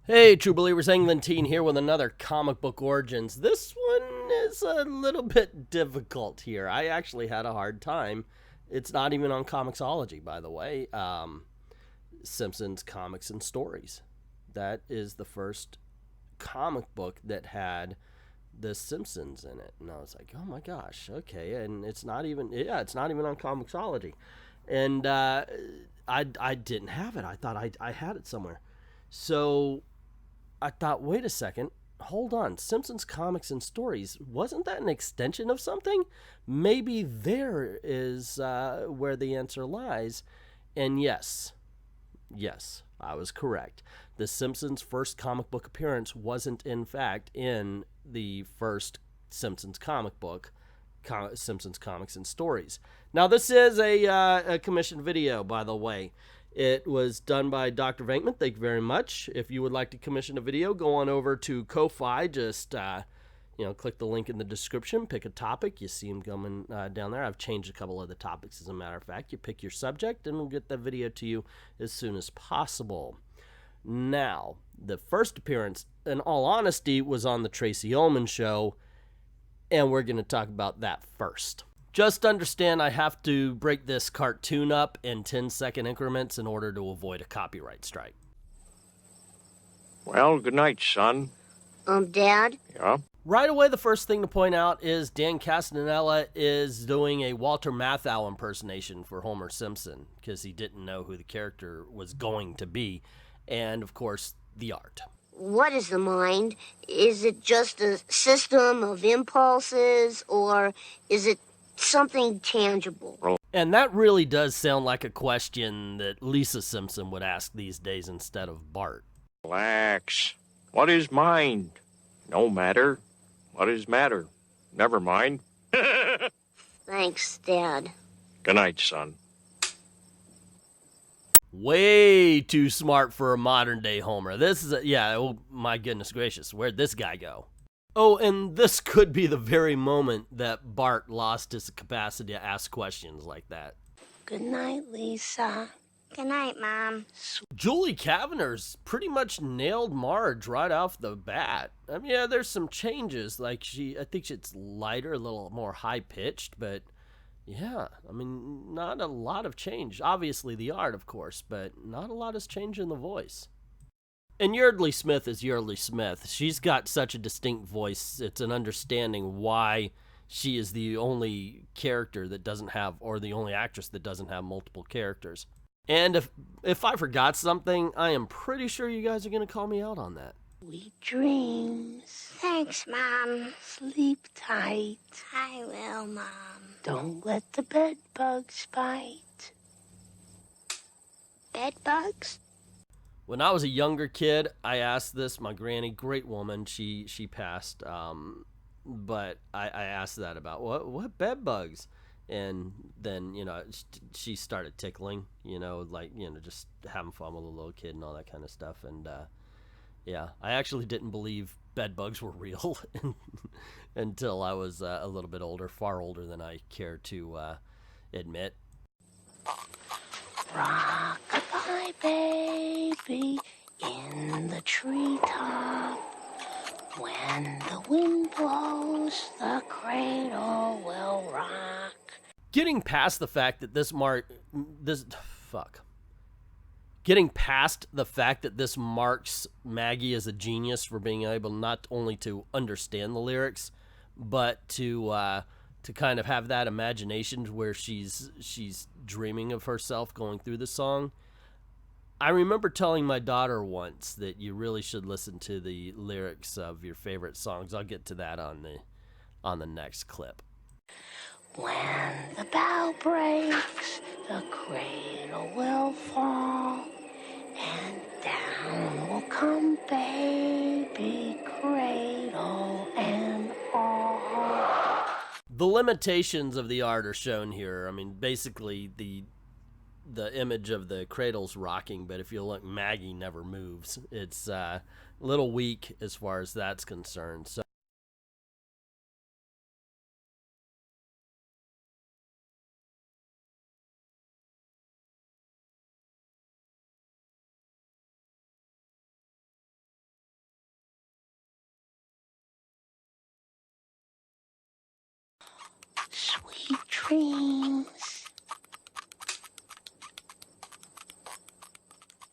Hey, True Believers, Englentine here with another comic book origins. This one is a little bit difficult here. I actually had a hard time. It's not even on Comixology, by the way. Simpsons Comics and Stories. That is the first comic book that had the Simpsons in it, and I was like, oh my gosh, okay. And it's not even on Comixology, and I didn't have it. I thought I had it somewhere, so I thought, wait a second, hold on. Simpsons Comics and Stories, wasn't that an extension of something? Maybe there is where the answer lies. And yes, I was correct. The Simpsons' first comic book appearance wasn't, in fact, in the first Simpsons comic book, Simpsons Comics and Stories. Now, this is a commissioned video, by the way. It was done by Dr. Venkman. Thank you very much. If you would like to commission a video, go on over to Ko-Fi. Just click the link in the description. Pick a topic. You see them coming down there. I've changed a couple of the topics, as a matter of fact. You pick your subject, and we'll get the video to you as soon as possible. Now, the first appearance, in all honesty, was on the Tracy Ullman Show, and we're going to talk about that first. Just understand I have to break this cartoon up in 10-second increments in order to avoid a copyright strike. Well, good night, son. Dad? Yeah? Right away, the first thing to point out is Dan Castellaneta is doing a Walter Matthau impersonation for Homer Simpson because he didn't know who the character was going to be. And, of course, the art. What is the mind? Is it just a system of impulses, or is it something tangible? And that really does sound like a question that Lisa Simpson would ask these days instead of Bart. Relax. What is mind? No matter. What is matter? Never mind. Thanks, Dad. Good night, son. Way too smart for a modern day Homer. This is oh my goodness gracious, where'd this guy go? Oh, and this could be the very moment that Bart lost his capacity to ask questions like that. Good night, Lisa. Good night, Mom. Julie Kavanaugh's pretty much nailed Marge right off the bat. I mean, yeah, there's some changes. Like I think it's lighter, a little more high pitched, but yeah, I mean, not a lot of change. Obviously the art, of course, but not a lot has changed in the voice. And Yeardley Smith is Yeardley Smith. She's got such a distinct voice. It's an understanding why she is the only character that doesn't have, or the only actress that doesn't have multiple characters. And if I forgot something, I am pretty sure you guys are going to call me out on that. Sweet dreams. Thanks, Mom. Sleep tight. I will, Mom. Don't let the bed bugs bite. Bed bugs? When I was a younger kid, I asked this, my granny, great woman, she passed, but I asked that about, what bed bugs? And then, she started tickling, just having fun with a little kid and all that kind of stuff. And, yeah, I actually didn't believe bed bugs were real until I was a little bit older, far older than I care to admit. Rock-a-bye, baby, in the treetop. When the wind blows, the cradle will rock. Getting past the fact that Getting past the fact that this marks Maggie as a genius for being able not only to understand the lyrics, but to kind of have that imagination where she's dreaming of herself going through the song. I remember telling my daughter once that you really should listen to the lyrics of your favorite songs. I'll get to that on the next clip. When the bough breaks, the cradle will fall, and down will come baby, cradle and all. The limitations of the art are shown here. I mean, basically the image of the cradle's rocking, but if you look, Maggie never moves. It's a little weak as far as that's concerned. So dreams.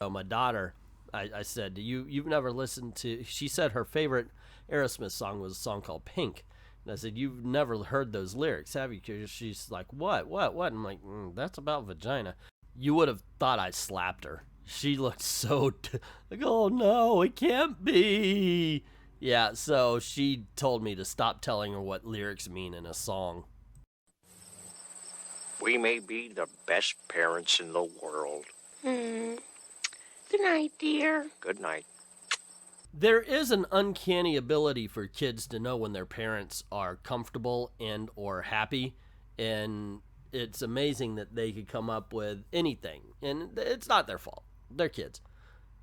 Oh, my daughter, I said, you've never listened to, she said her favorite Aerosmith song was a song called Pink. And I said, you've never heard those lyrics, have you? She's like, what? And I'm like, that's about vagina. You would have thought I slapped her. She looked so, like, oh no, it can't be. Yeah, so she told me to stop telling her what lyrics mean in a song. We may be the best parents in the world. Good night, dear. Good night. There is an uncanny ability for kids to know when their parents are comfortable and or happy, and it's amazing that they could come up with anything, and it's not their fault. They're kids,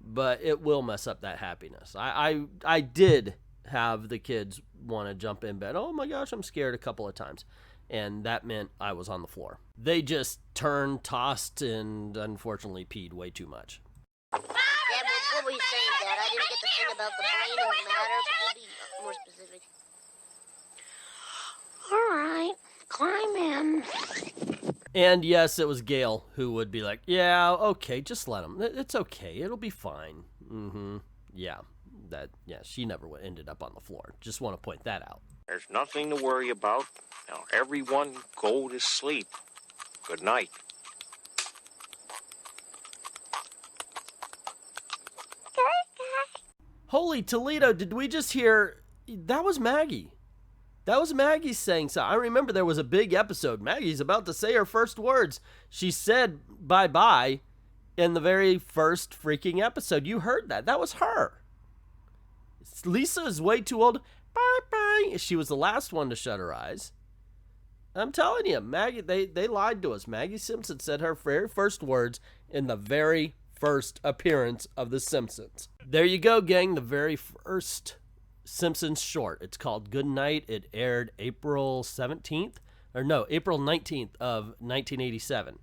but it will mess up that happiness. I did have the kids want to jump in bed. Oh my gosh, I'm scared a couple of times, and that meant I was on the floor. They just turned, tossed, and unfortunately peed way too much. Dad, what were you saying, Dad? I didn't get the thing about the brain and matter. Could you be more specific? All right, climb in. And yes, it was Gail who would be like, yeah, okay, just let him. It's okay. It'll be fine. Yeah, she never ended up on the floor. Just want to point that out. There's nothing to worry about. Now, everyone go to sleep. Good night. Holy Toledo, did we just hear? That was Maggie. That was Maggie saying so. I remember there was a big episode. Maggie's about to say her first words. She said bye-bye in the very first freaking episode. You heard that. That was her. Lisa is way too old. Bye-bye. She was the last one to shut her eyes. I'm telling you, Maggie, they lied to us. Maggie Simpson said her very first words in the very first appearance of The Simpsons. There you go, gang. The very first Simpsons short. It's called Good Night. It aired April 19th of 1987.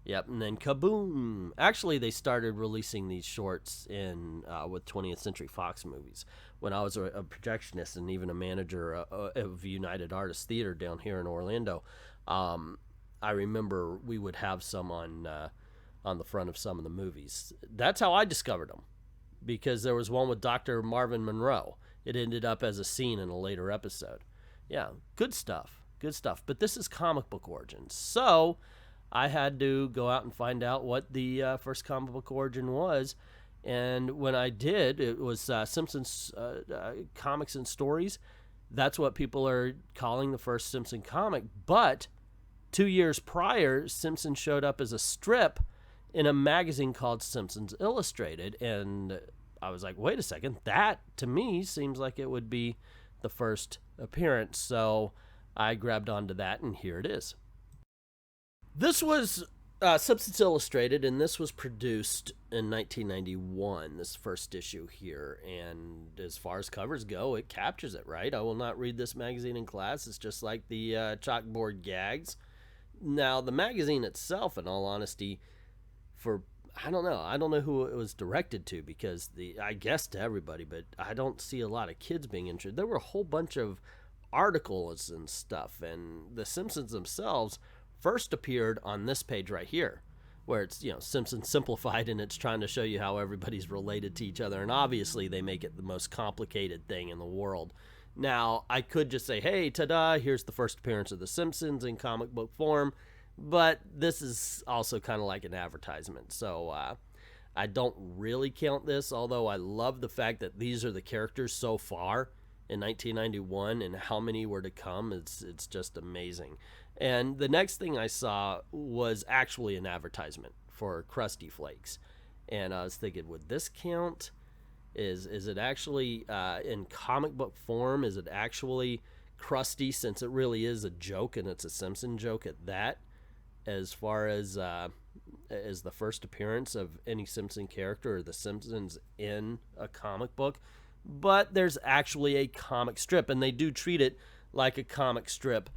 Yep, and then kaboom. Actually, they started releasing these shorts in with 20th Century Fox movies. When I was a projectionist and even a manager of United Artists Theater down here in Orlando, I remember we would have some on the front of some of the movies. That's how I discovered them, because there was one with Dr. Marvin Monroe. It ended up as a scene in a later episode. Yeah, good stuff. Good stuff. But this is comic book origins. So I had to go out and find out what the first comic book origin was. And when I did, it was Simpsons Comics and Stories. That's what people are calling the first Simpson comic. But 2 years prior, Simpsons showed up as a strip in a magazine called Simpsons Illustrated. And I was like, wait a second, that to me seems like it would be the first appearance. So I grabbed onto that, and here it is. This was Simpsons Illustrated, and this was produced in 1991, this first issue here. And as far as covers go, it captures it, right? I will not read this magazine in class. It's just like the chalkboard gags. Now, the magazine itself, in all honesty, I don't know who it was directed to, because I guess to everybody, but I don't see a lot of kids being interested. There were a whole bunch of articles and stuff, and the Simpsons themselves first appeared on this page right here, where it's, Simpsons Simplified, and it's trying to show you how everybody's related to each other, and obviously they make it the most complicated thing in the world. Now, I could just say, hey, ta-da, here's the first appearance of the Simpsons in comic book form, but this is also kind of like an advertisement, so I don't really count this, although I love the fact that these are the characters so far in 1991, and how many were to come. It's just amazing. And the next thing I saw was actually an advertisement for Krusty Flakes, and I was thinking, would this count? Is it actually in comic book form? Is it actually Krusty, since it really is a joke, and it's a Simpson joke at that, as far as the first appearance of any Simpson character or the Simpsons in a comic book? But there's actually a comic strip, and they do treat it like a comic strip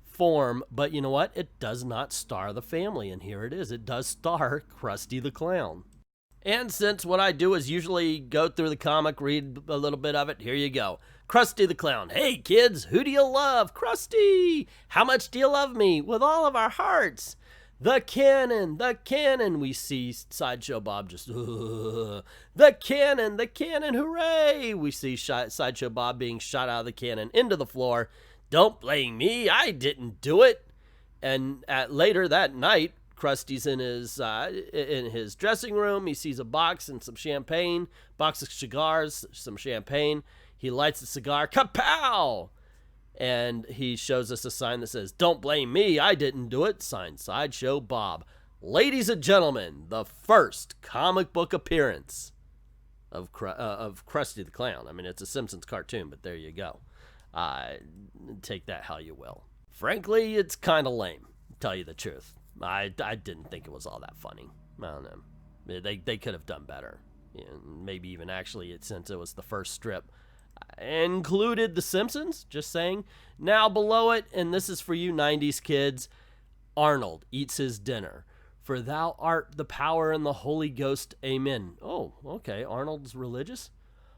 form, but you know what? It does not star the family, and here it is. It does star Krusty the Clown. And since what I do is usually go through the comic, read a little bit of it, here you go. Krusty the Clown. Hey kids, who do you love? Krusty! How much do you love me? With all of our hearts. The cannon, the cannon. We see Sideshow Bob just, the cannon, hooray! We see Sideshow Bob being shot out of the cannon into the floor. Don't blame me, I didn't do it. And later that night, Krusty's in his dressing room. He sees a box and some champagne, box of cigars, some champagne. He lights a cigar, kapow! And he shows us a sign that says, don't blame me, I didn't do it. Signed, Sideshow Bob. Ladies and gentlemen, the first comic book appearance of Krusty the Clown. I mean, it's a Simpsons cartoon, but there you go. Take that how you will. Frankly, it's kind of lame, to tell you the truth. I didn't think it was all that funny. I don't know. They could have done better. Maybe even actually, since it was the first strip, included The Simpsons, just saying. Now below it, and this is for you 90s kids, Arnold eats his dinner. For thou art the power and the Holy Ghost, amen. Oh, okay, Arnold's religious.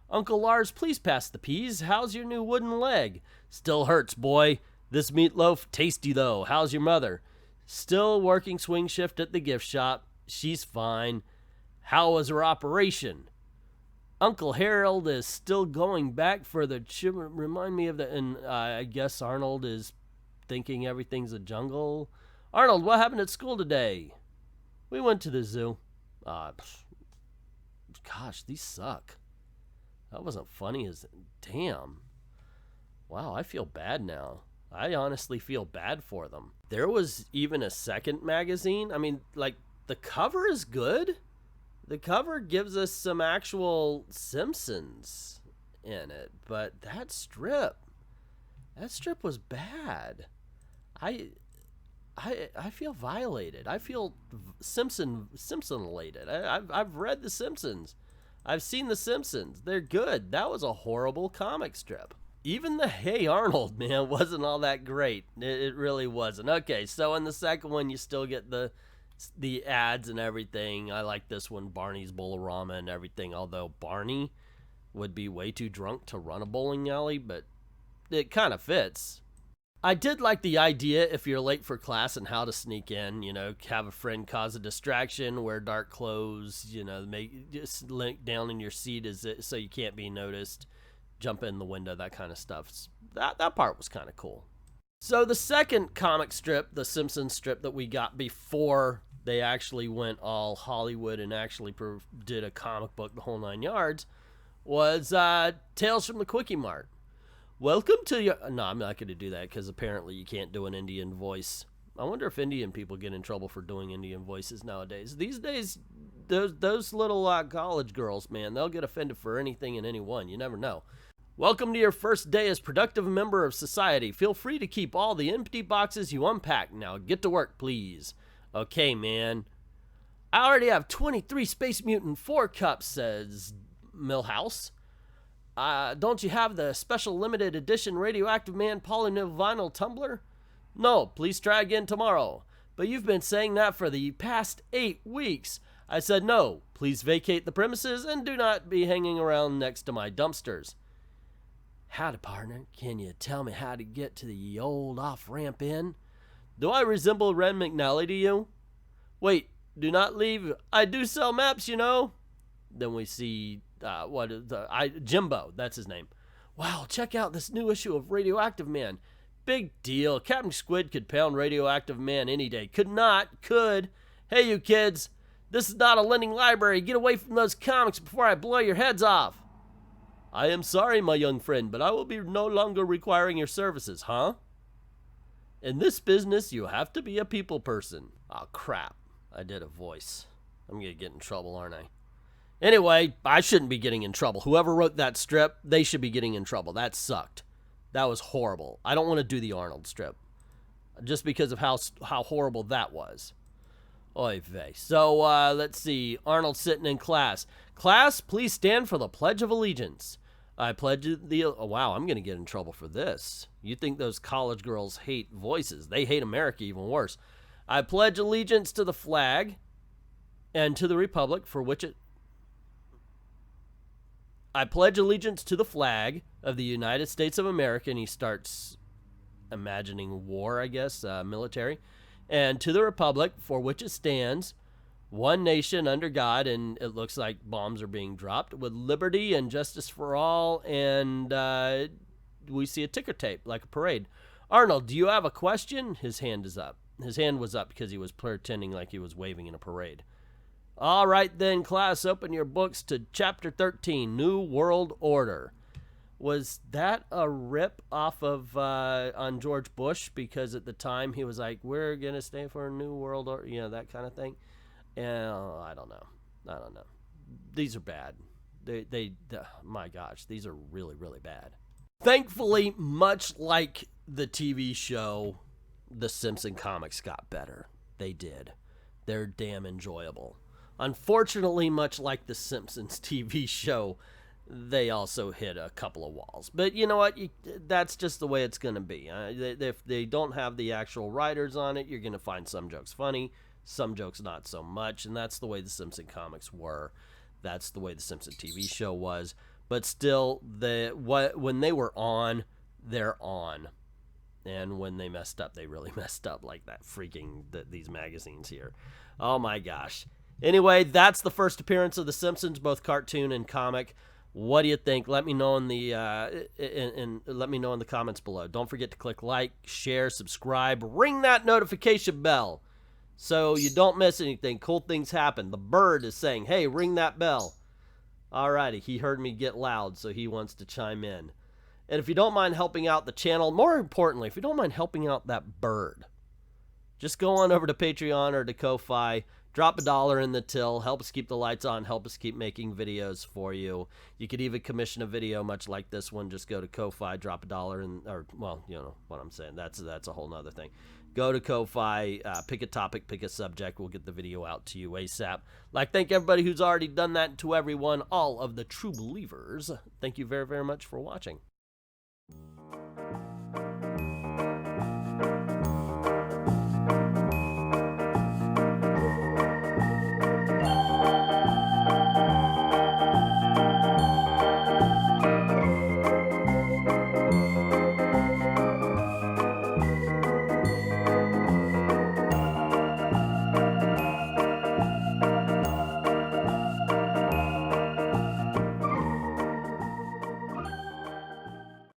Uncle Lars, please pass the peas. How's your new wooden leg? Still hurts, boy. This meatloaf, tasty though. How's your mother? Still working swing shift at the gift shop. She's fine. How was her operation? Uncle Harold is still going back for the remind me of the, and I guess Arnold is thinking everything's a jungle. Arnold, what happened at school today? We went to the zoo. Gosh, these suck. That wasn't funny as, damn. Wow, I feel bad now. I honestly feel bad for them. There was even a second magazine. I mean, like, the cover is good. The cover gives us some actual Simpsons in it, but that strip was bad. I feel violated. I feel Simpson-elated. I've read The Simpsons. I've seen The Simpsons. They're good. That was a horrible comic strip. Even the Hey Arnold, man, wasn't all that great. It really wasn't. Okay, so in the second one, you still get the ads and everything. I like this one, Barney's Bowl-O-Rama and everything, although Barney would be way too drunk to run a bowling alley, but it kind of fits. I did like the idea, if you're late for class and how to sneak in, have a friend cause a distraction, wear dark clothes, just link down in your seat so you can't be noticed, jump in the window, that kind of stuff. That part was kind of cool. So the second comic strip, the Simpsons strip that we got before they actually went all Hollywood and actually did a comic book, the whole 9 yards, was Tales from the Quickie Mart. Welcome to your... No, I'm not going to do that because apparently you can't do an Indian voice. I wonder if Indian people get in trouble for doing Indian voices nowadays. These days, those little college girls, man, they'll get offended for anything and anyone. You never know. Welcome to your first day as productive member of society. Feel free to keep all the empty boxes you unpack. Now get to work, please. Okay, man. I already have 23 Space Mutant 4 cups, says Millhouse. Don't you have the special limited edition Radioactive Man polyvinyl tumbler? No, please try again tomorrow. But you've been saying that for the past 8 weeks. I said no, please vacate the premises and do not be hanging around next to my dumpsters. Howdy, partner. Can you tell me how to get to the old off-ramp inn? Do I resemble Ren McNally to you? Wait, do not leave. I do sell maps, Then we see, Jimbo, that's his name. Wow, check out this new issue of Radioactive Man. Big deal. Captain Squid could pound Radioactive Man any day. Could. Hey, you kids. This is not a lending library. Get away from those comics before I blow your heads off. I am sorry, my young friend, but I will be no longer requiring your services, huh? In this business, you have to be a people person. Oh, crap. I did a voice. I'm going to get in trouble, aren't I? Anyway, I shouldn't be getting in trouble. Whoever wrote that strip, they should be getting in trouble. That sucked. That was horrible. I don't want to do the Arnold strip. Just because of how horrible that was. Oy vey. So, let's see. Arnold sitting in class. Class, please stand for the Pledge of Allegiance. I pledge the... Oh, wow, I'm going to get in trouble for this. You think those college girls hate voices. They hate America even worse. I pledge allegiance to the flag and to the republic for which it I pledge allegiance to the flag of the United States of America, and he starts imagining war, I guess, military, and to the republic for which it stands, one nation under God, and it looks like bombs are being dropped, with liberty and justice for all, and we see a ticker tape, like a parade. Arnold, do you have a question? His hand is up. His hand was up because he was pretending like he was waving in a parade. All right then, class, open your books to Chapter 13, New World Order. Was that a rip off of on George Bush? Because at the time he was like, we're going to stay for a new world order, you know, that kind of thing. And I don't know. These are bad. My gosh, these are really, really bad. Thankfully, much like the TV show, the Simpsons comics got better. They did. They're damn enjoyable. Unfortunately, much like the Simpsons TV show, they also hit a couple of walls. But you know what? That's just the way it's going to be. If they don't have the actual writers on it, you're going to find some jokes funny, some jokes not so much, and that's the way the Simpsons comics were. That's the way the Simpsons TV show was. But still, when they were on, they're on. And when they messed up, they really messed up, like that freaking these magazines here. Oh my gosh. Anyway, that's the first appearance of the Simpsons, both cartoon and comic. What do you think? Let me know in the let me know in the comments below. Don't forget to click like, share, subscribe, ring that notification bell so you don't miss anything. Cool things happen. The bird is saying, "Hey, ring that bell." Alrighty, he heard me get loud, so he wants to chime in. And if you don't mind helping out the channel, more importantly, if you don't mind helping out that bird, just go on over to Patreon or to Ko-Fi. Drop $1 in the till, help us keep the lights on, help us keep making videos for you. You could even commission a video much like this one. Just go to Ko-Fi, drop $1, or, well, you know what I'm saying. That's a whole nother thing. Go to Ko-Fi, pick a topic, pick a subject. We'll get the video out to you ASAP. Thank everybody who's already done that, and to everyone, all of the true believers. Thank you very, very much for watching.